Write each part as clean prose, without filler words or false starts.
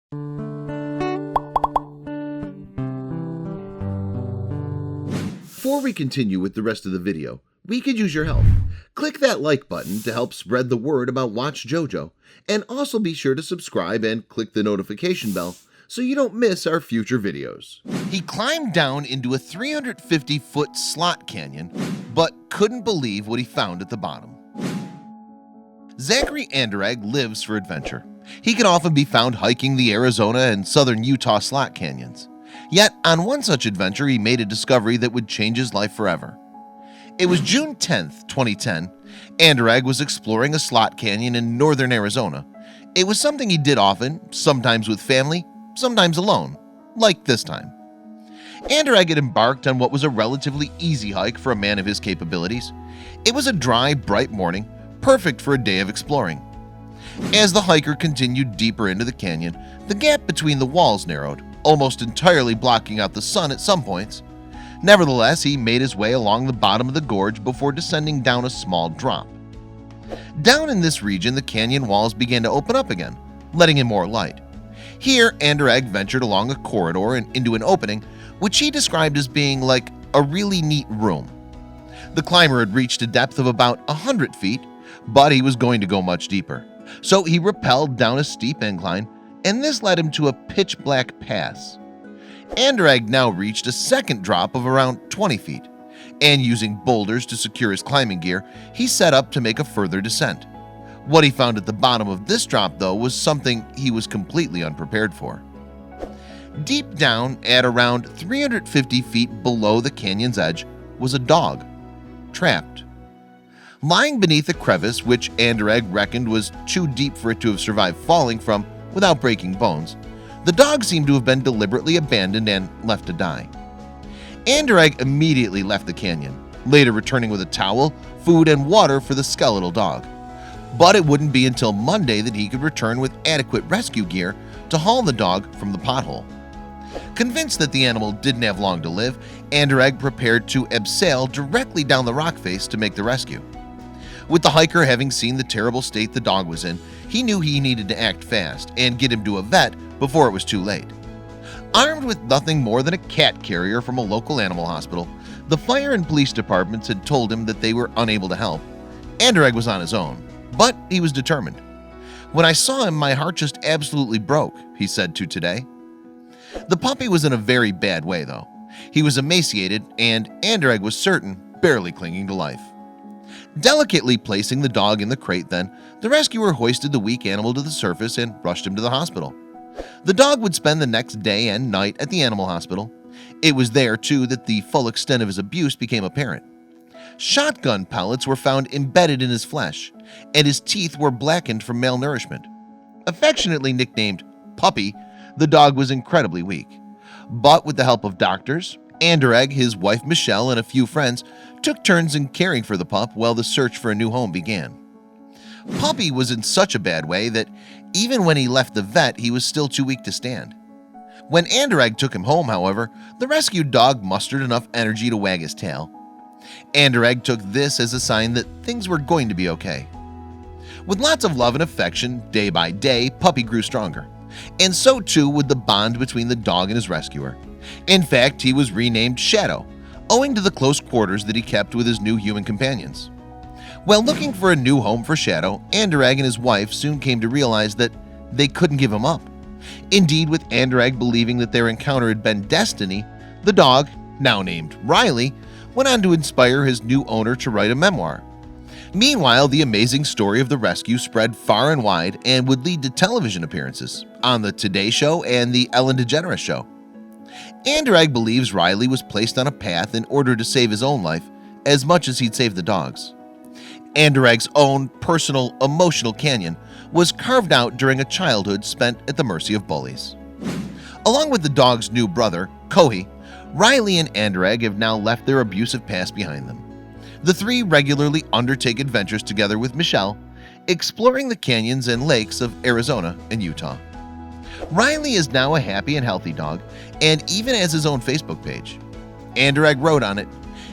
Before we continue with the rest of the video, we could use your help. Click that like button to help spread the word about Watch JoJo, and also be sure to subscribe and click the notification bell so you don't miss our future videos. He climbed down into a 350-foot slot canyon, but couldn't believe what he found at the bottom. Zachary Anderegg lives for adventure. He can often be found hiking the Arizona and southern Utah slot canyons. Yet, on one such adventure, he made a discovery that would change his life forever. It was June 10th, 2010. Anderegg was exploring a slot canyon in northern Arizona. It was something he did often, sometimes with family, sometimes alone, like this time. Anderegg had embarked on what was a relatively easy hike for a man of his capabilities. It was a dry, bright morning, perfect for a day of exploring. As the hiker continued deeper into the canyon, the gap between the walls narrowed, almost entirely blocking out the sun at some points. Nevertheless, he made his way along the bottom of the gorge before descending down a small drop. Down in this region, the canyon walls began to open up again, letting in more light. Here, Anderegg ventured along a corridor and into an opening, which he described as being like a really neat room. The climber had reached a depth of about 100 feet, but he was going to go much deeper. So he rappelled down a steep incline, and this led him to a pitch-black pass. Anderegg now reached a second drop of around 20 feet, and using boulders to secure his climbing gear, he set up to make a further descent. What he found at the bottom of this drop, though, was something he was completely unprepared for. Deep down, at around 350 feet below the canyon's edge, was a dog, trapped. Lying beneath a crevice which Anderegg reckoned was too deep for it to have survived falling from without breaking bones, the dog seemed to have been deliberately abandoned and left to die. Anderegg immediately left the canyon, later returning with a towel, food, and water for the skeletal dog. But it wouldn't be until Monday that he could return with adequate rescue gear to haul the dog from the pothole. Convinced that the animal didn't have long to live, Anderegg prepared to abseil directly down the rock face to make the rescue. With the hiker having seen the terrible state the dog was in, he knew he needed to act fast and get him to a vet before it was too late. Armed with nothing more than a cat carrier from a local animal hospital, the fire and police departments had told him that they were unable to help. Anderegg was on his own, but he was determined. "When I saw him, my heart just absolutely broke," he said to Today. The puppy was in a very bad way, though. He was emaciated, and Anderegg was certain, barely clinging to life. Delicately placing the dog in the crate, then, the rescuer hoisted the weak animal to the surface and rushed him to the hospital. The dog would spend the next day and night at the animal hospital. It was there, too, that the full extent of his abuse became apparent. Shotgun pellets were found embedded in his flesh, and his teeth were blackened from malnourishment. Affectionately nicknamed Puppy, the dog was incredibly weak. But with the help of doctors, Anderegg, his wife Michelle, and a few friends took turns in caring for the pup while the search for a new home began. Puppy was in such a bad way that even when he left the vet, he was still too weak to stand. When Anderegg took him home, however, the rescued dog mustered enough energy to wag his tail. Anderegg took this as a sign that things were going to be okay. With lots of love and affection, day by day, Puppy grew stronger. And so too would the bond between the dog and his rescuer. In fact, he was renamed Shadow, owing to the close quarters that he kept with his new human companions. While looking for a new home for Shadow, Anderegg and his wife soon came to realize that they couldn't give him up. Indeed, with Anderegg believing that their encounter had been destiny, the dog, now named Riley, went on to inspire his new owner to write a memoir. Meanwhile, the amazing story of the rescue spread far and wide and would lead to television appearances on The Today Show and The Ellen DeGeneres Show. Anderegg believes Riley was placed on a path in order to save his own life as much as he'd saved the dog's. Anderegg's own personal emotional canyon was carved out during a childhood spent at the mercy of bullies. Along with the dog's new brother, Kohi, Riley and Anderegg have now left their abusive past behind them. The three regularly undertake adventures together with Michelle, exploring the canyons and lakes of Arizona and Utah. Riley is now a happy and healthy dog and even has his own Facebook page. Anderegg wrote on it,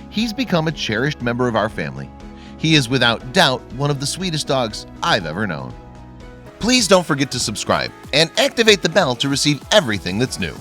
"He's become a cherished member of our family. He is without doubt one of the sweetest dogs I've ever known." Please don't forget to subscribe and activate the bell to receive everything that's new.